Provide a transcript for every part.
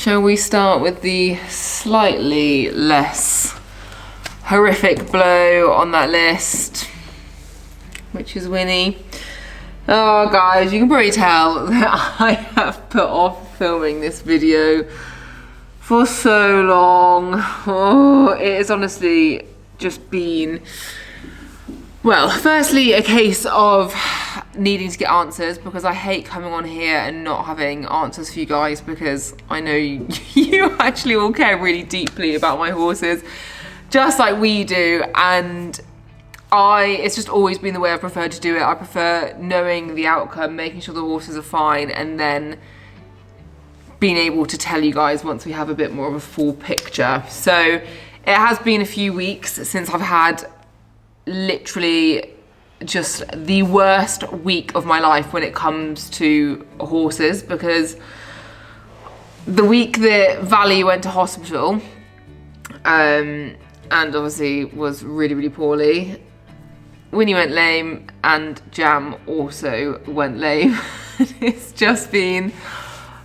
Shall we start with the slightly less horrific blow on that list, which is Winnie. Oh guys, you can probably tell that I have put off filming this video for so long. Oh, it has honestly just been, well, firstly a case of needing to get answers, because I hate coming on here and not having answers for you guys, because I know you actually all care really deeply about my horses, just like we do, and it's just always been the way I prefer to do it. I prefer knowing the outcome, making sure the horses are fine, and then being able to tell you guys once we have a bit more of a full picture. So it has been a few weeks since I've had literally just the worst week of my life when it comes to horses, because the week that Valley went to hospital and obviously was really, really poorly, Winnie went lame and Jam also went lame. It's just been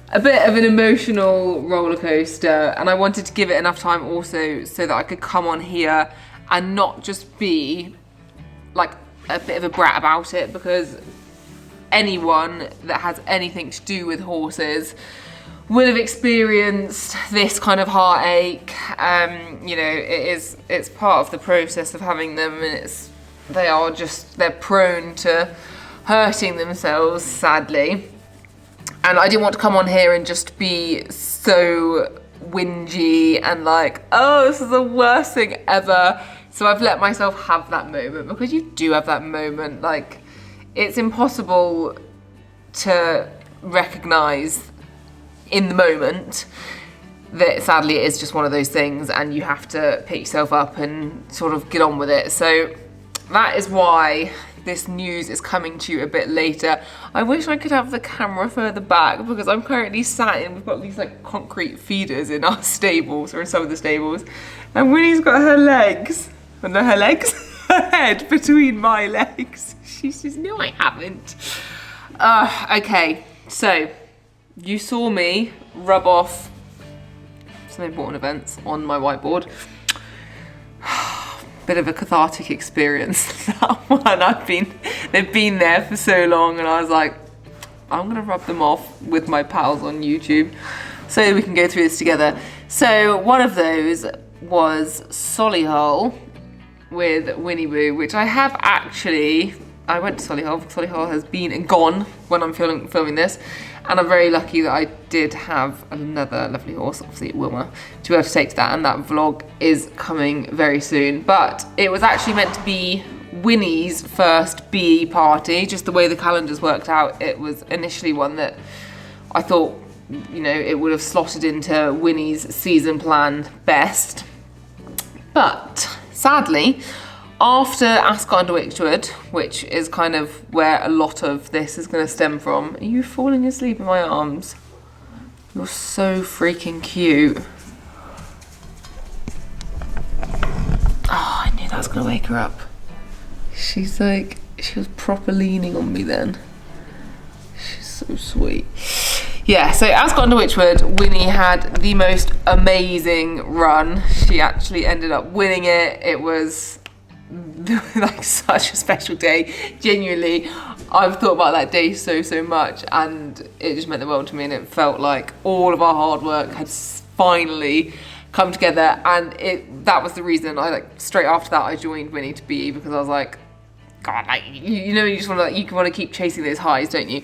a bit of an emotional roller coaster, and I wanted to give it enough time also so that I could come on here and not just be like a bit of a brat about it, because anyone that has anything to do with horses will have experienced this kind of heartache. You know, it's part of the process of having them, and they're prone to hurting themselves, sadly. And I didn't want to come on here and just be so whingy and like, oh, this is the worst thing ever. So I've let myself have that moment, because you do have that moment. Like, it's impossible to recognise in the moment that sadly it is just one of those things, and you have to pick yourself up and sort of get on with it. So that is why this news is coming to you a bit later. I wish I could have the camera further back, because I'm currently we've got these like concrete feeders in our stables, or in some of the stables, and Winnie's got her legs, well, no, her head between my legs. She says, no, I haven't. Okay, so you saw me rub off some important events on my whiteboard. Bit of a cathartic experience, that one. They've been there for so long, and I was like, I'm gonna rub them off with my pals on YouTube so that we can go through this together. So one of those was Solihull with Winnie Boo, which I have actually, I went to Solihull. Solihull has been and gone when I'm filming this, and I'm very lucky that I did have another lovely horse, obviously Wilma, to be able to take to that, and that vlog is coming very soon. But it was actually meant to be Winnie's first BE party, just the way the calendars worked out. It was initially one that I thought, you know, it would have slotted into Winnie's season plan best. But sadly, after Ascot under Witchwood, which is kind of where a lot of this is going to stem from. Are you falling asleep in my arms? You're so freaking cute. Oh, I knew that was going to wake her up. She's like, she was proper leaning on me then. She's so sweet. Yeah, so Ascot under Witchwood, Winnie had the most amazing run. She actually ended up winning it. It was like such a special day. Genuinely, I've thought about that day so much, and it just meant the world to me, and it felt like all of our hard work had finally come together. And that was the reason straight after that I joined Winnie to BE, because I was like, God, like, you know, you just want to keep chasing those highs, don't you?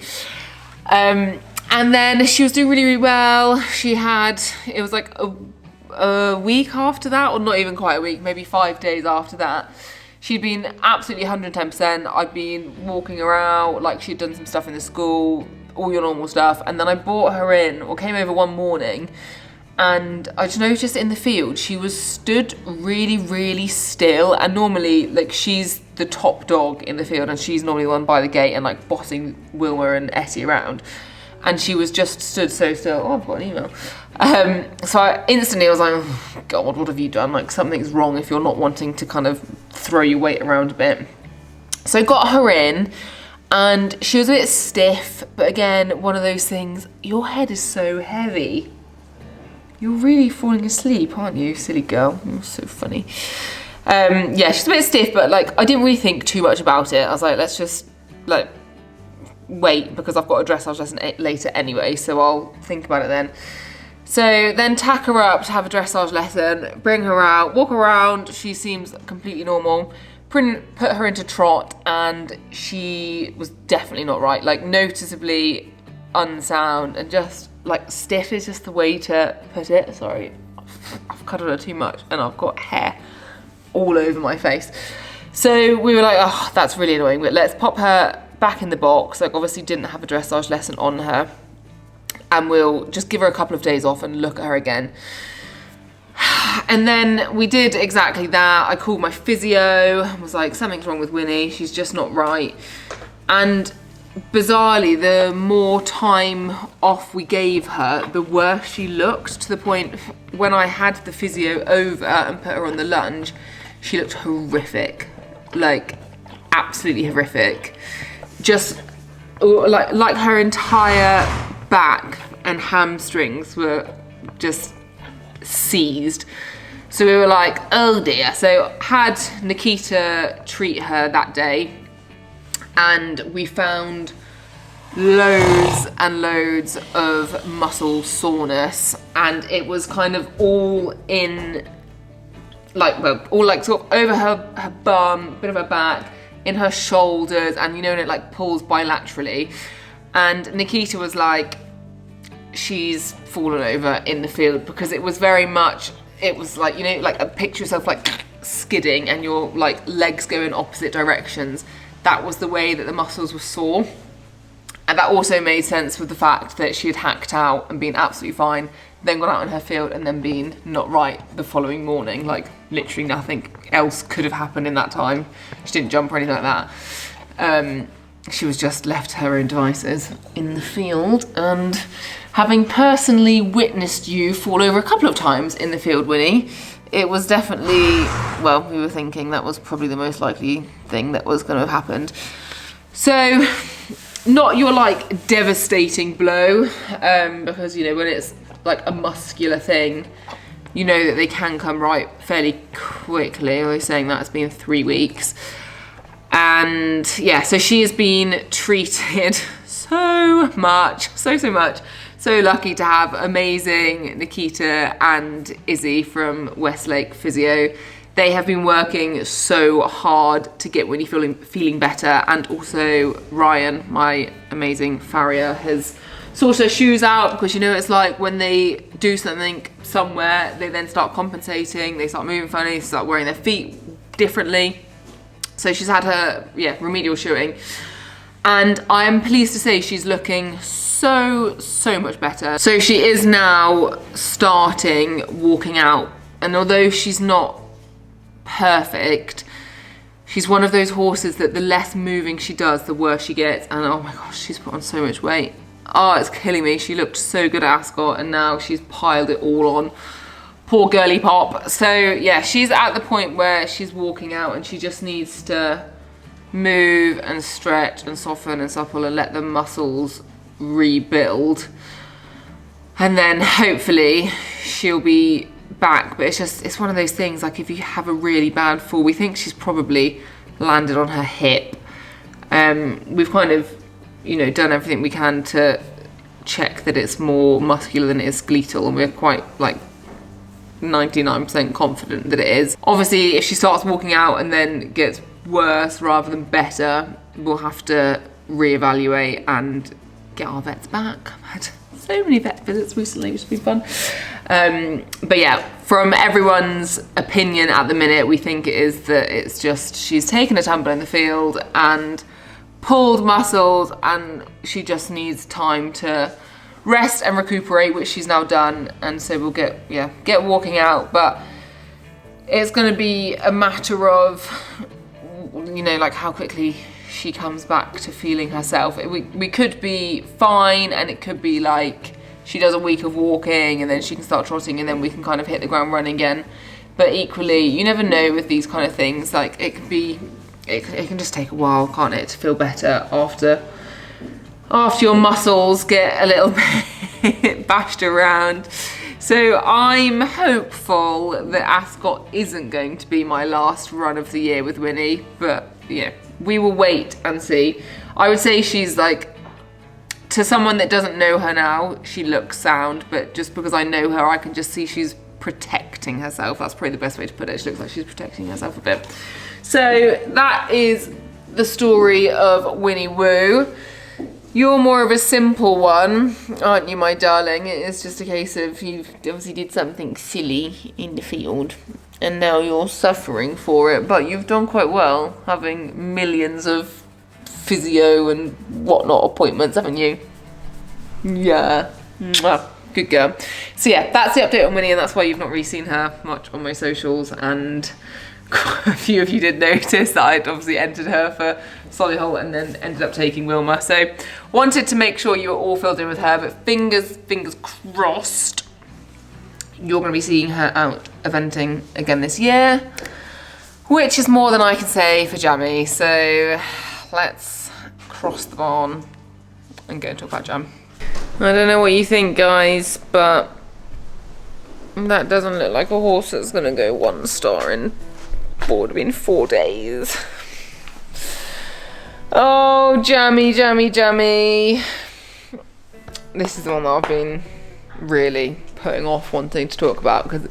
And then she was doing really, really well. It was like a week after that, or not even quite a week, maybe 5 days after that, she'd been absolutely 110%. I'd been walking around, like she'd done some stuff in the school, all your normal stuff. And then I brought her in, or came over one morning, and I just noticed in the field, she was stood really, really still. And normally, like, she's the top dog in the field, and she's normally the one by the gate and like bossing Wilma and Etty around. And she was just stood so still. Oh, I've got an email. So I instantly was like, oh, God, what have you done? Like, something's wrong if you're not wanting to kind of throw your weight around a bit. So I got her in, and she was a bit stiff. But again, one of those things, your head is so heavy. You're really falling asleep, aren't you, silly girl? You're so funny. Yeah, she's a bit stiff, but like, I didn't really think too much about it. I was like, let's just like wait, because I've got a dressage lesson later anyway, so I'll think about it then. So then tack her up to have a dressage lesson, bring her out, walk around. She seems completely normal. Put her into trot, and she was definitely not right. Like, noticeably unsound and just like stiff is just the way to put it. Sorry, I've cuddled her too much and I've got hair all over my face. So we were like, oh, that's really annoying, but let's pop her back in the box. Like, obviously didn't have a dressage lesson on her, and we'll just give her a couple of days off and look at her again. And then we did exactly that. I called my physio and was like, something's wrong with Winnie, she's just not right. And bizarrely, the more time off we gave her, the worse she looked, to the point when I had the physio over and put her on the lunge, she looked horrific, like absolutely horrific. Just like her entire back and hamstrings were just seized. So we were like, oh dear. So had Nikita treat her that day, and we found loads and loads of muscle soreness, and it was kind of all in, like, well, all like sort of over her bum, bit of her back, in her shoulders, and you know when it like pulls bilaterally. And Nikita was like, she's fallen over in the field, because it was very much, it was like, you know, like a picture yourself like skidding and your like legs go in opposite directions. That was the way that the muscles were sore. And that also made sense with the fact that she had hacked out and been absolutely fine, then gone out in her field and then been not right the following morning. Like, literally nothing else could have happened in that time. She didn't jump or anything like that. She was just left to her own devices in the field. And having personally witnessed you fall over a couple of times in the field, Winnie, it was definitely, well, we were thinking that was probably the most likely thing that was going to have happened. So, not your like devastating blow, because, you know, when it's like a muscular thing, you know that they can come right fairly quickly. I was saying that it's been 3 weeks. And yeah, so she has been treated so much, so much. So lucky to have amazing Nikita and Izzy from Westlake Physio. They have been working so hard to get Winnie feeling better, and also Ryan, my amazing farrier, has sorted her shoes out, because you know it's like when they do something somewhere, they then start compensating, they start moving funny, they start wearing their feet differently. So she's had her, yeah, remedial shoeing, and I am pleased to say she's looking so much better. So she is now starting walking out, and although she's not perfect, she's one of those horses that the less moving she does, the worse she gets. And oh my gosh, she's put on so much weight. Oh, it's killing me. She looked so good at Ascot, and now she's piled it all on. Poor girly pop. So yeah, she's at the point where she's walking out, and she just needs to move and stretch and soften and supple and let the muscles rebuild, and then hopefully she'll be back. But it's one of those things, like if you have a really bad fall, we think she's probably landed on her hip. We've kind of, you know, done everything we can to check that it's more muscular than it is skeletal, and we're quite like 99% confident that it is. Obviously, if she starts walking out and then gets worse rather than better, we'll have to reevaluate and get our vets back. I've had so many vet visits recently, which has been fun. But yeah, from everyone's opinion at the minute, we think it is that it's just she's taken a tumble in the field and pulled muscles, and she just needs time to rest and recuperate, which she's now done. And so we'll get walking out, but it's going to be a matter of, you know, like how quickly she comes back to feeling herself. We could be fine, and it could be like she does a week of walking and then she can start trotting, and then we can kind of hit the ground running again. But equally, you never know with these kind of things. Like it can just take a while, can't it, to feel better after your muscles get a little bit bashed around. So I'm hopeful that Ascot isn't going to be my last run of the year with Winnie, but yeah, we will wait and see. I would say she's like, to someone that doesn't know her now, she looks sound, but just because I know her, I can just see she's protecting herself. That's probably the best way to put it. She looks like she's protecting herself a bit. So that is the story of Winnie Woo. You're more of a simple one, aren't you, my darling? It is just a case of you've obviously did something silly in the field and now you're suffering for it, but you've done quite well having millions of physio and whatnot appointments, haven't you? Yeah. Mwah. Good girl. So yeah, that's the update on Winnie, and that's why you've not really seen her much on my socials, and a few of you did notice that I'd obviously entered her for Solihull and then ended up taking Wilma. So wanted to make sure you were all filled in with her, but fingers crossed, you're going to be seeing her out eventing again this year, which is more than I can say for Jammy. So let's cross the barn and go and talk about Jam. I don't know what you think, guys, but that doesn't look like a horse that's going to go 1 star in 4 days. Oh, Jammy. This is the one that I've been really putting off wanting to talk about, because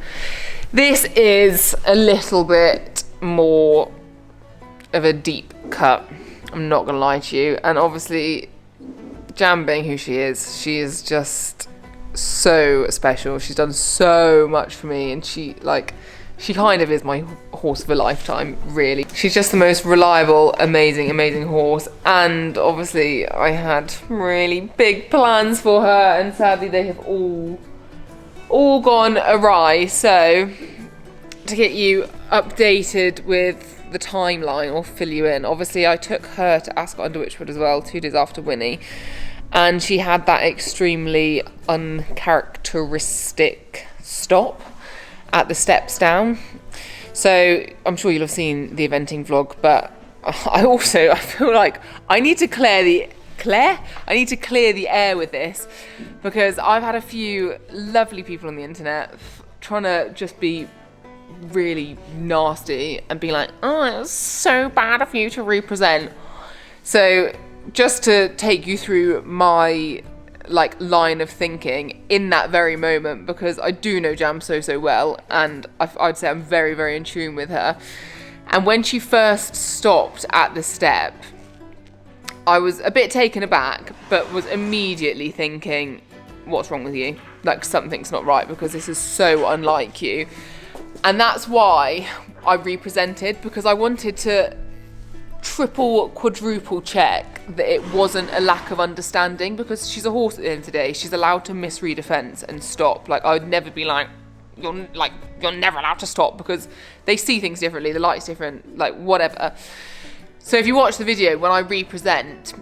this is a little bit more of a deep cut. I'm not going to lie to you. And obviously, Jam being who she is just so special. She's done so much for me, and she kind of is my horse of a lifetime, really. She's just the most reliable, amazing horse, and obviously I had really big plans for her, and sadly they have all gone awry. So to get you updated with the timeline, or fill you in, obviously I took her to Ascot under Witchwood as well 2 days after Winnie, and she had that extremely uncharacteristic stop at the steps down. So I'm sure you'll have seen the eventing vlog, but I feel like I need to clear the air with this, because I've had a few lovely people on the internet trying to just be really nasty and be like, oh, it was so bad of you to represent. So just to take you through my line of thinking in that very moment, because I do know Jam so well, and I'd say I'm very in tune with her. And when she first stopped at the step, I was a bit taken aback, but was immediately thinking, what's wrong with you? Like, something's not right, because this is so unlike you. And that's why I represented, because I wanted to triple, quadruple check that it wasn't a lack of understanding, because she's a horse at the end of the day. She's allowed to misread a fence and stop. Like, I would never be like, you're never allowed to stop, because they see things differently, the light's different, like whatever. So if you watch the video, when I represent,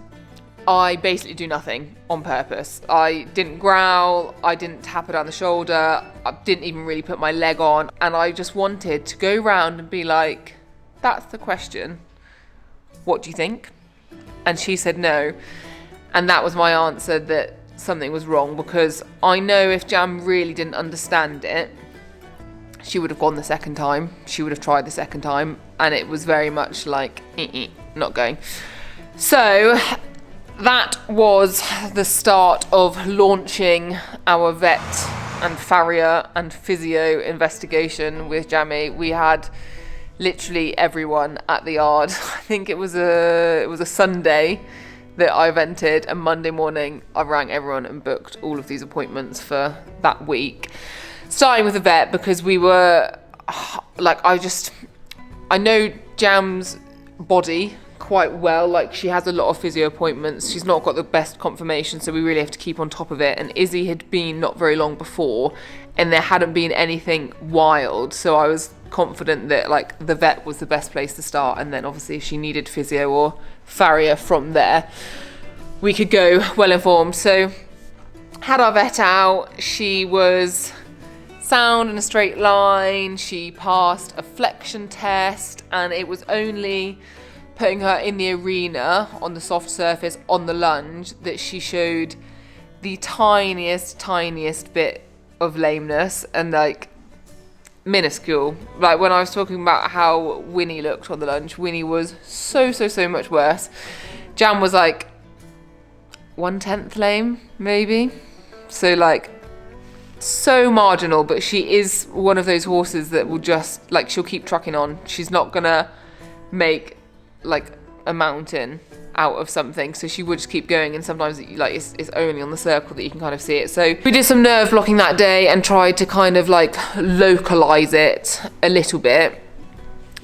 I basically do nothing on purpose. I didn't growl, I didn't tap her down the shoulder, I didn't even really put my leg on, and I just wanted to go round and be like, that's the question. What do you think? And she said no. And that was my answer, that something was wrong, because I know if Jam really didn't understand it, she would have gone the second time. She would have tried the second time, and it was very much like, not going. So that was the start of launching our vet and farrier and physio investigation with Jammy. We had literally everyone at the yard. I think it was a Sunday that I evented, and Monday morning I rang everyone and booked all of these appointments for that week, starting with the vet, because we were I know Jam's body quite well. Like, she has a lot of physio appointments, she's not got the best conformation, so we really have to keep on top of it. And Izzy had been not very long before, and there hadn't been anything wild, so I was confident that the vet was the best place to start, and then obviously if she needed physio or farrier from there, we could go well informed. So had our vet out, she was sound in a straight line, she passed a flexion test, and it was only putting her in the arena on the soft surface on the lunge that she showed the tiniest bit of lameness and like minuscule. Like when I was talking about how Winnie looked on the lunge, Winnie was so much worse. Jam was like 1/10 lame, maybe. So like so marginal, but she is one of those horses that will just like, she'll keep trucking on. She's not gonna make like a mountain out of something, so she would just keep going, and sometimes like it's only on the circle that you can kind of see it. So we did some nerve blocking that day and tried to kind of like localize it a little bit.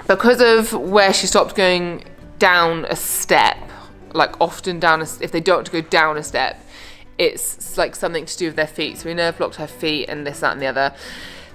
Because of where she stopped going down a step, like often down if they don't want to go down a step, it's like something to do with their feet. So we nerve blocked her feet and this, that and the other.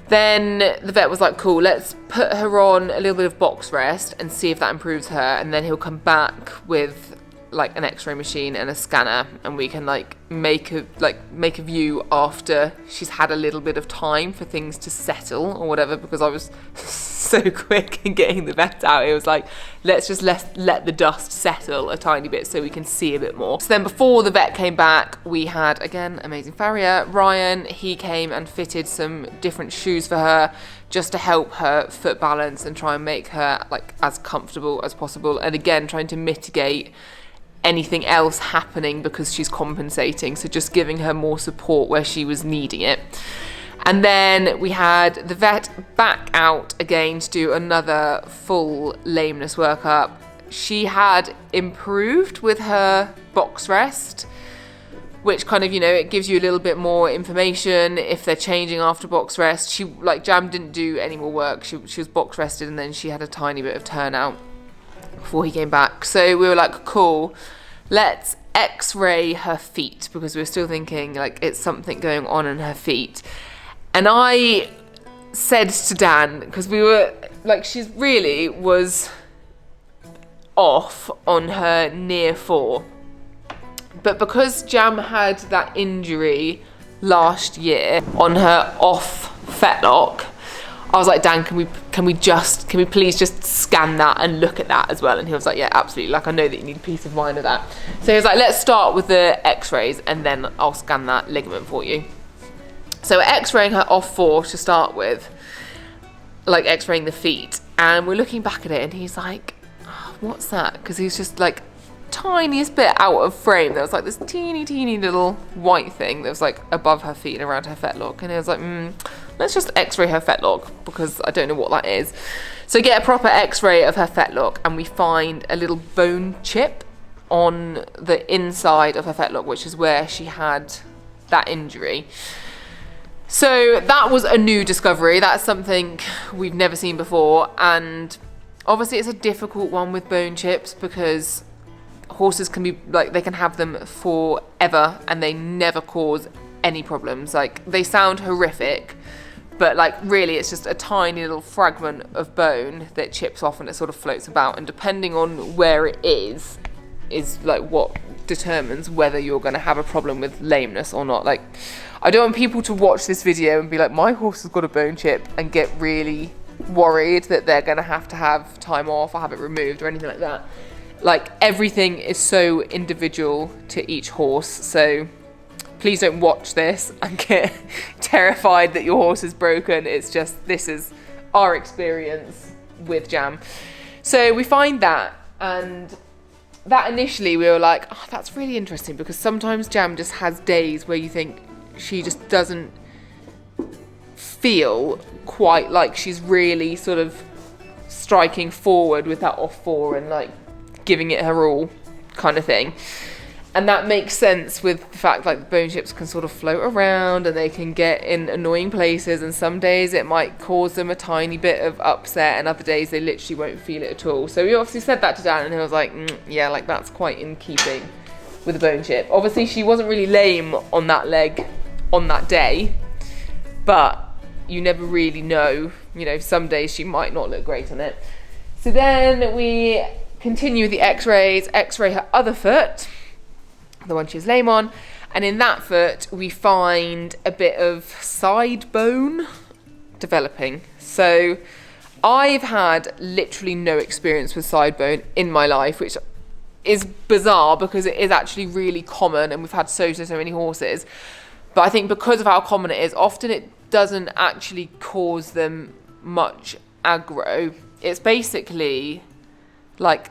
Then the vet was like, cool, let's put her on a little bit of box rest and see if that improves her, and then he'll come back with like an x-ray machine and a scanner, and we can like make a view after she's had a little bit of time for things to settle or whatever. Because I was so quick in getting the vet out, it was like, let's just let the dust settle a tiny bit so we can see a bit more. So then before the vet came back, we had, again, amazing farrier Ryan. He came and fitted some different shoes for her just to help her foot balance and try and make her like as comfortable as possible, and again trying to mitigate anything else happening because she's compensating, so just giving her more support where she was needing it. And then we had the vet back out again to do another full lameness workup. She had improved with her box rest, which kind of, you know, it gives you a little bit more information if they're changing after box rest. She, like Jam didn't do any more work. She was box rested, and then she had a tiny bit of turnout before he came back. So we were like, cool, let's x-ray her feet, because we were still thinking like it's something going on in her feet. And I said to Dan, because we were like, she really was off on her near four, but because Jam had that injury last year on her off fetlock, I was like, Dan, can we please just scan that and look at that as well? And he was like, yeah, absolutely. Like, I know that you need peace of mind of that. So he was like, let's start with the x-rays and then I'll scan that ligament for you. So we're x-raying her off four to start with, like x-raying the feet. And we're looking back at it and he's like, oh, what's that? Because he's just like tiniest bit out of frame. There was like this teeny little white thing that was like above her feet and around her fetlock. And he was like, let's just x-ray her fetlock, because I don't know what that is. So get a proper x-ray of her fetlock, and we find a little bone chip on the inside of her fetlock, which is where she had that injury. So that was a new discovery. That's something we've never seen before, and obviously it's a difficult one with bone chips, because horses can be like, they can have them forever and they never cause any problems. Like, they sound horrific, but like really it's just a tiny little fragment of bone that chips off and it sort of floats about, and depending on where it is like what determines whether you're going to have a problem with lameness or not. Like, I don't want people to watch this video and be like, my horse has got a bone chip, and get really worried that they're going to have time off or have it removed or anything like that. Like, everything is so individual to each horse, so please don't watch this and get terrified that your horse is broken. It's just, this is our experience with Jam. So we find that, and that initially we were like, oh, that's really interesting, because sometimes Jam just has days where you think she just doesn't feel quite like she's really sort of striking forward with that off four and like giving it her all kind of thing. And that makes sense with the fact like the bone chips can sort of float around and they can get in annoying places, and some days it might cause them a tiny bit of upset, and other days they literally won't feel it at all. So we obviously said that to Dan, and he was like, yeah, like that's quite in keeping with the bone chip. Obviously she wasn't really lame on that leg on that day, but you never really know, you know, some days she might not look great on it. So then we continue with the x-rays, x-ray her other foot, the one she was lame on, and in that foot we find a bit of side bone developing. So I've had literally no experience with side bone in my life, which is bizarre because it is actually really common and we've had so many horses. But I think because of how common it is, often it doesn't actually cause them much aggro. It's basically like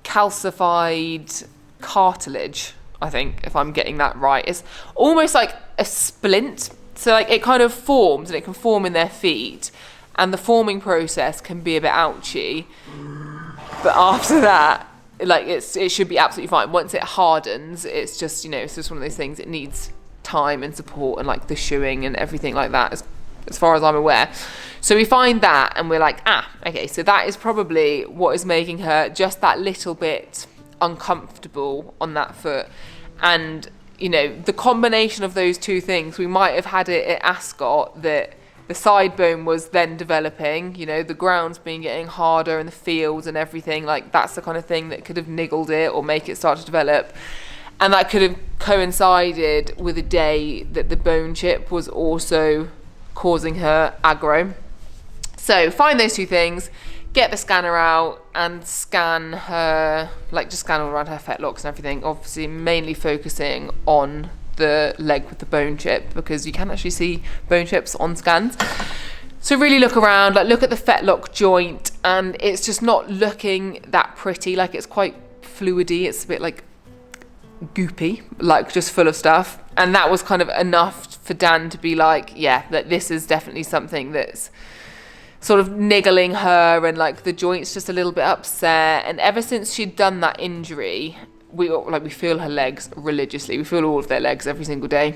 calcified cartilage, I think, if I'm getting that right. It's almost like a splint. So like it kind of forms, and it can form in their feet, and the forming process can be a bit ouchy. But after that, like it should be absolutely fine. Once it hardens, it's just, it's just one of those things. It needs time and support and like the shoeing and everything like that, as far as I'm aware. So we find that and we're like, okay, so that is probably what is making her just that little bit uncomfortable on that foot. And the combination of those two things, we might have had it at Ascot that the side bone was then developing, the ground's been getting harder and the fields and everything, like that's the kind of thing that could have niggled it or make it start to develop. And that could have coincided with a day that the bone chip was also causing her aggro. So find those two things, get the scanner out and scan her, like just scan all around her fetlocks and everything, obviously mainly focusing on the leg with the bone chip, because you can actually see bone chips on scans. So really look around, like look at the fetlock joint, and it's just not looking that pretty. Like it's quite fluidy, it's a bit like goopy, like just full of stuff. And that was kind of enough for Dan to be like, yeah, that this is definitely something that's sort of niggling her, and like the joint's just a little bit upset. And ever since she'd done that injury, we feel her legs religiously. We feel all of their legs every single day.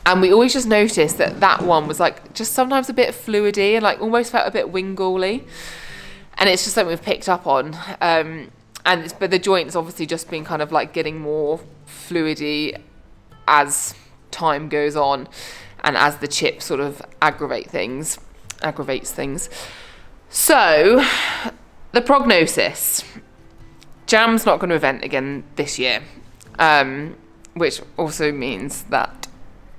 And we always just noticed that one was like just sometimes a bit fluidy and like almost felt a bit wingally. And it's just something we've picked up on. But the joint's obviously just been kind of like getting more fluidy as time goes on, and as the chip sort of aggravates things. So the prognosis. Jam's not going to event again this year, which also means that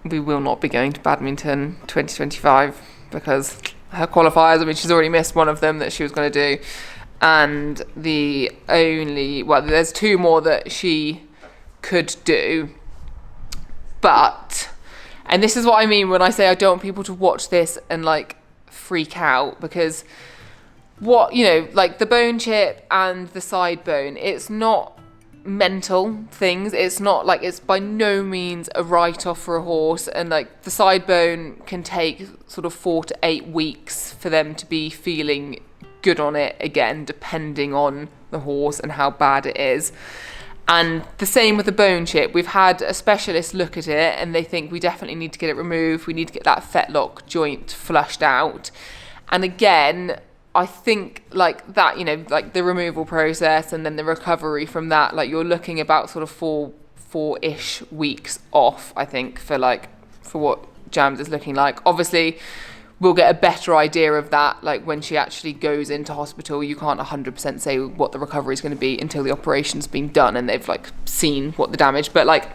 we will not be going to Badminton 2025, because her qualifiers, she's already missed one of them that she was going to do, and there's two more that she could do. But, and this is what I mean when I say I don't want people to watch this and like freak out, because like the bone chip and the side bone, it's not mental things. It's not like, it's by no means a write-off for a horse. And like the side bone can take sort of 4 to 8 weeks for them to be feeling good on it again, depending on the horse and how bad it is. And the same with the bone chip. We've had a specialist look at it and they think we definitely need to get it removed. We need to get that fetlock joint flushed out. And again, I think like that, like the removal process and then the recovery from that, like you're looking about sort of four-ish weeks off, I think, for what Jams is looking like. Obviously, we'll get a better idea of that, like when she actually goes into hospital. You can't 100% say what the recovery is going to be until the operation's been done and they've like seen what the damage. But like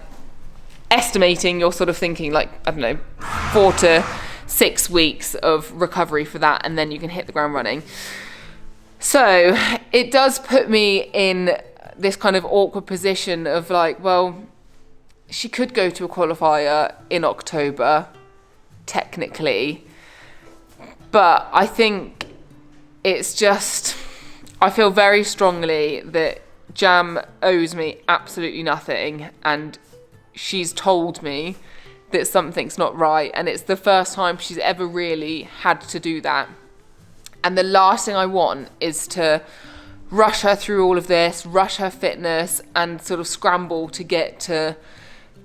estimating, you're sort of thinking like, I don't know, 4 to 6 weeks of recovery for that, and then you can hit the ground running. So it does put me in this kind of awkward position of like, well, she could go to a qualifier in October, technically, but I think it's just, I feel very strongly that Jam owes me absolutely nothing, and she's told me that something's not right, and it's the first time she's ever really had to do that. And the last thing I want is to rush her through all of this, rush her fitness, and sort of scramble to get to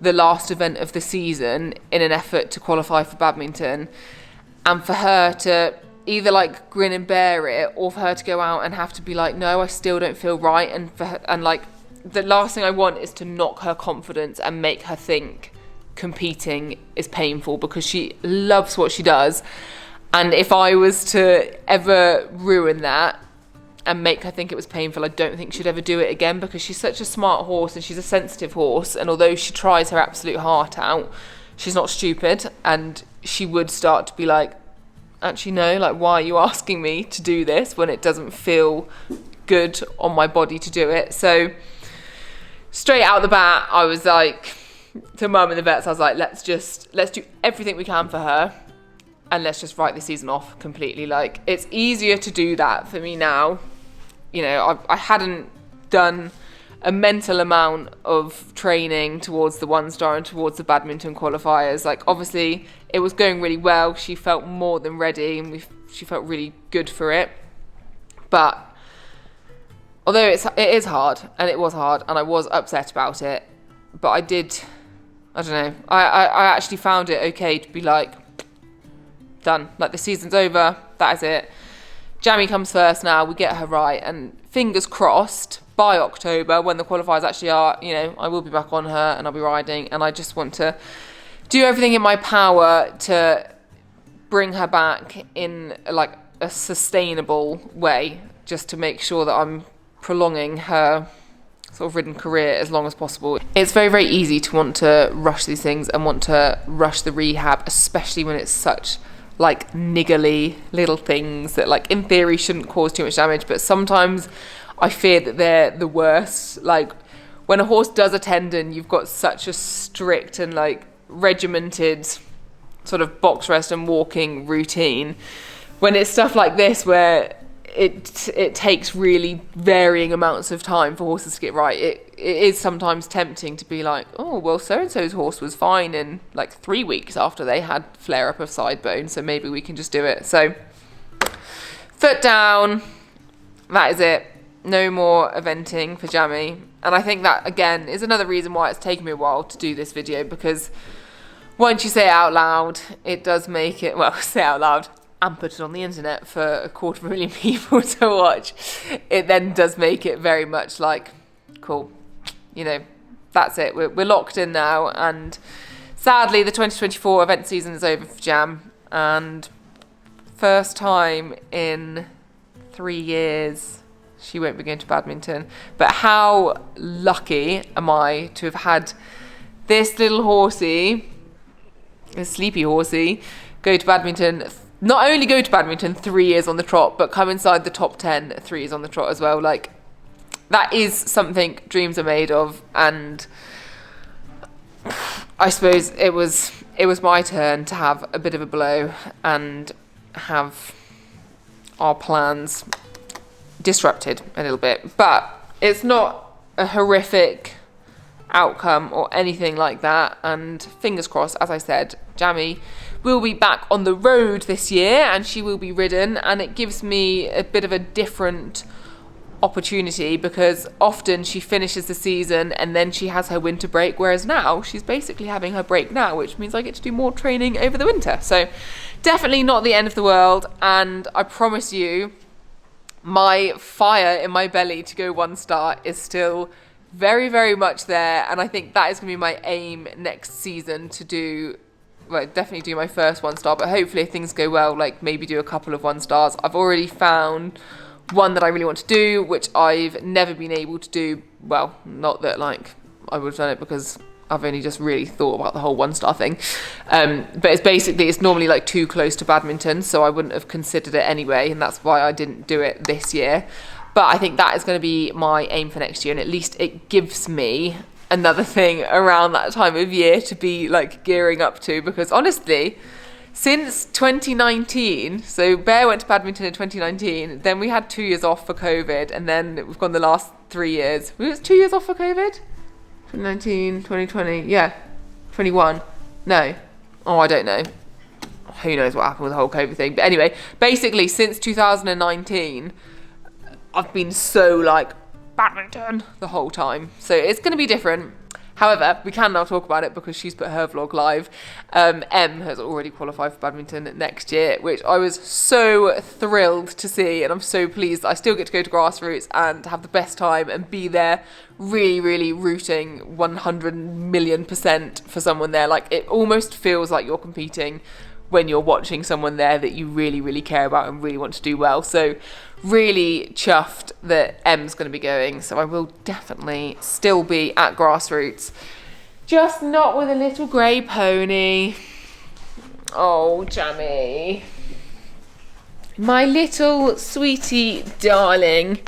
the last event of the season in an effort to qualify for Badminton, and for her to either like grin and bear it, or for her to go out and have to be like, no, I still don't feel right. And for her, and like the last thing I want is to knock her confidence and make her think competing is painful, because she loves what she does. And if I was to ever ruin that and make her think it was painful, I don't think she'd ever do it again, because she's such a smart horse and she's a sensitive horse, and although she tries her absolute heart out, she's not stupid, and she would start to be like, actually no, like why are you asking me to do this when it doesn't feel good on my body to do it? So straight out the bat, I was like to Mum and the vets, I was like, let's do everything we can for her. and let's just write the season off completely. Like, it's easier to do that for me now. You know, I hadn't done a mental amount of training towards the 1-star and towards the badminton qualifiers. Like, obviously it was going really well. She felt more than ready, and she felt really good for it. But although it is hard, and it was hard, and I was upset about it, but I don't know, I actually found it okay to be like, done. Like, the season's over, that is it. Jammy comes first now, we get her right, and fingers crossed, by October, when the qualifiers actually are, you know, I will be back on her and I'll be riding, and I just want to do everything in my power to bring her back in like a sustainable way, just to make sure that I'm prolonging her sort of ridden career as long as possible. It's very, very easy to want to rush these things and want to rush the rehab, especially when it's such like niggly little things that, like, in theory shouldn't cause too much damage, but sometimes I fear that they're the worst. Like, when a horse does a tendon, you've got such a strict and like regimented sort of box rest and walking routine. When it's stuff like this where it takes really varying amounts of time for horses to get right, it is sometimes tempting to be like, oh, well, so-and-so's horse was fine in like 3 weeks after they had flare-up of Sidebone, so maybe we can just do it. So, foot down, that is it. No more eventing for Jammy. And I think that, again, is another reason why it's taken me a while to do this video, because once you say it out loud, it does make it, well, say it out loud and put it on the internet for 250,000 people to watch, it then does make it very much like, cool, you know, that's it, we're locked in now. And sadly, the 2024 event season is over for Jam, and first time in 3 years she won't be going to badminton. But how lucky am I to have had this little horsey, this sleepy horsey, go to badminton, not only go to badminton 3 years on the trot, but come inside the top 10 3 years on the trot as well. Like, that is something dreams are made of. And I suppose it was my turn to have a bit of a blow and have our plans disrupted a little bit. But it's not a horrific outcome or anything like that, and fingers crossed, as I said, Jammy will be back on the road this year and she will be ridden, and it gives me a bit of a different opportunity, because often she finishes the season and then she has her winter break, whereas now she's basically having her break now, which means I get to do more training over the winter. So definitely not the end of the world, and I promise you my fire in my belly to go 1-star is still very, very much there, and I think that is going to be my aim next season, to do, well, definitely do my first 1-star, but hopefully if things go well, like maybe do a couple of 1-stars. I've already found one that I really want to do, which I've never been able to do. Well, not that like I would have done it, because I've only just really thought about the whole 1-star thing, but it's normally like too close to badminton, so I wouldn't have considered it anyway, and that's why I didn't do it this year. But I think that is going to be my aim for next year, and at least it gives me another thing around that time of year to be like gearing up to, because honestly, since 2019, so Bear went to badminton in 2019, then we had 2 years off for COVID, and then we've gone the last 3 years. Was it 2 years off for COVID? 2019, 2020, yeah, 21, no, oh, I don't know. Who knows what happened with the whole COVID thing. But anyway, basically since 2019, I've been so like badminton the whole time. So it's going to be different. However, we can now talk about it because she's put her vlog live. Em has already qualified for badminton next year, which I was so thrilled to see, and I'm so pleased that I still get to go to grassroots and have the best time and be there really, really rooting 100,000,000% for someone there. Like, it almost feels like you're competing when you're watching someone there that you really, really care about and really want to do well. So really chuffed that Em's going to be going. So I will definitely still be at grassroots, just not with a little grey pony. Oh, Jammy, my little sweetie darling,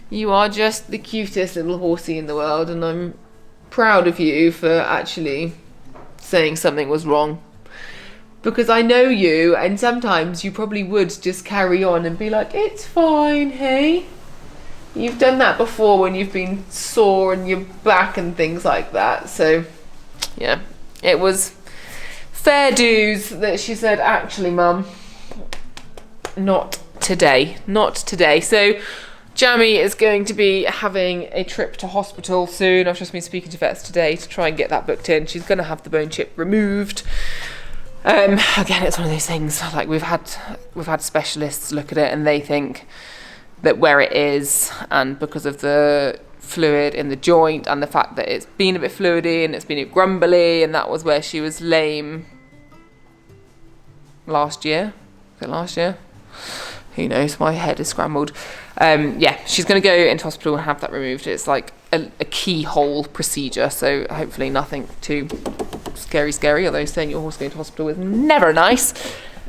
you are just the cutest little horsey in the world, and I'm proud of you for actually saying something was wrong. because I know you, and sometimes you probably would just carry on and be like, it's fine, hey. You've done that before when you've been sore in your back and things like that. So yeah, it was fair dues that she said, actually, Mum, not today, not today. So Jammy is going to be having a trip to hospital soon. I've just been speaking to vets today to try and get that booked in. She's going to have the bone chip removed. Again, it's one of those things, like we've had specialists look at it and they think that where it is, and because of the fluid in the joint and the fact that it's been a bit fluidy and it's been a bit grumbly, and that was where she was lame last year. Was it last year? Who knows? My head is scrambled. Yeah, she's going to go into hospital and have that removed. It's like a keyhole procedure, so hopefully nothing too scary, although saying your horse going to hospital is never nice.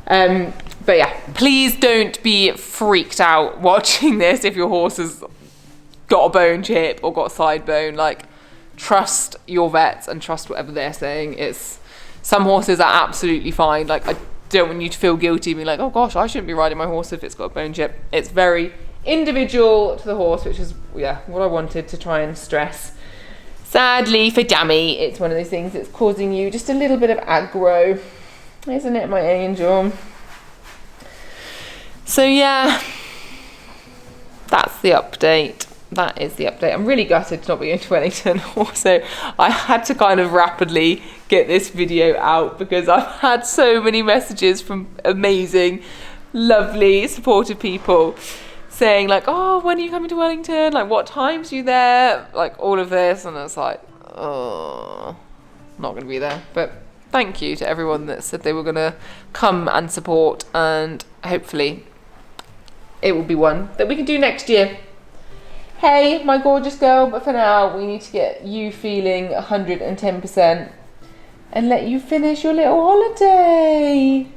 But yeah, please don't be freaked out watching this if your horse has got a bone chip or got a side bone. Like, trust your vets and trust whatever they're saying. Some horses are absolutely fine. Like, I don't want you to feel guilty being like, oh gosh, I shouldn't be riding my horse if it's got a bone chip. It's very individual to the horse, which is, yeah, what I wanted to try and stress. Sadly for Jammy, it's one of those things that's causing you just a little bit of aggro, isn't it, my angel? So yeah, that's the update. That is the update. I'm really gutted to not be going to Wellington. Also, I had to kind of rapidly get this video out because I've had so many messages from amazing, lovely, supportive people saying like, oh, when are you coming to Wellington? Like, what time's you there? Like, all of this. And it's like, oh, not going to be there. But thank you to everyone that said they were going to come and support, and hopefully it will be one that we can do next year. Hey, my gorgeous girl, but for now, we need to get you feeling 110% and let you finish your little holiday.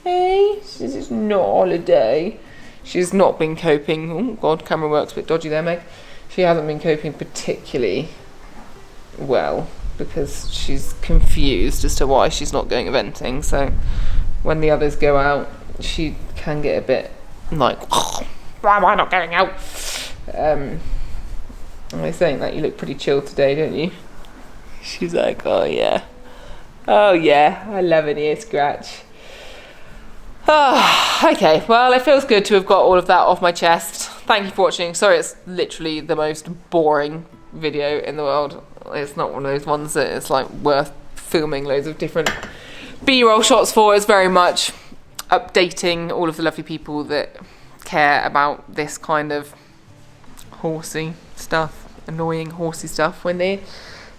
Hey, this is not a holiday. She's not been coping. Oh God, camera works a bit dodgy there, Meg. She hasn't been coping particularly well because she's confused as to why she's not going eventing. So when the others go out, she can get a bit like, oh, why am I not going out? I was saying that you look pretty chill today, don't you? She's like, oh yeah, I love an ear scratch. Okay, well, it feels good to have got all of that off my chest. Thank you for watching. Sorry, it's literally the most boring video in the world. It's not one of those ones that it's like worth filming loads of different B-roll shots for. It's very much updating all of the lovely people that care about this kind of horsey stuff, annoying horsey stuff when they're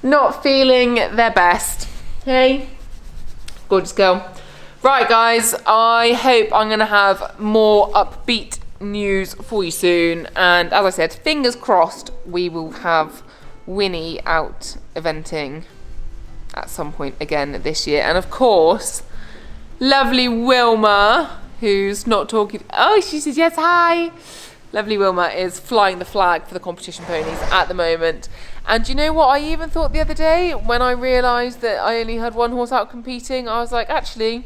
not feeling their best. Hey, gorgeous girl. Right guys, I hope I'm going to have more upbeat news for you soon, and as I said, fingers crossed we will have Winnie out eventing at some point again this year. And of course, lovely Wilma, who's not talking, oh, she says yes, hi. Lovely Wilma is flying the flag for the competition ponies at the moment. And you know what I even thought the other day when I realised that I only had one horse out competing? I was like, actually,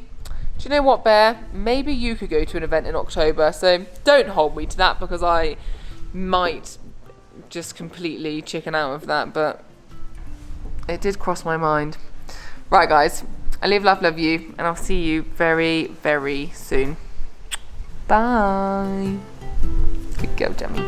do you know what, Bear? Maybe you could go to an event in October. So don't hold me to that because I might just completely chicken out of that. But it did cross my mind. Right, guys. I love you. And I'll see you very, very soon. Bye. Good girl, Jammy.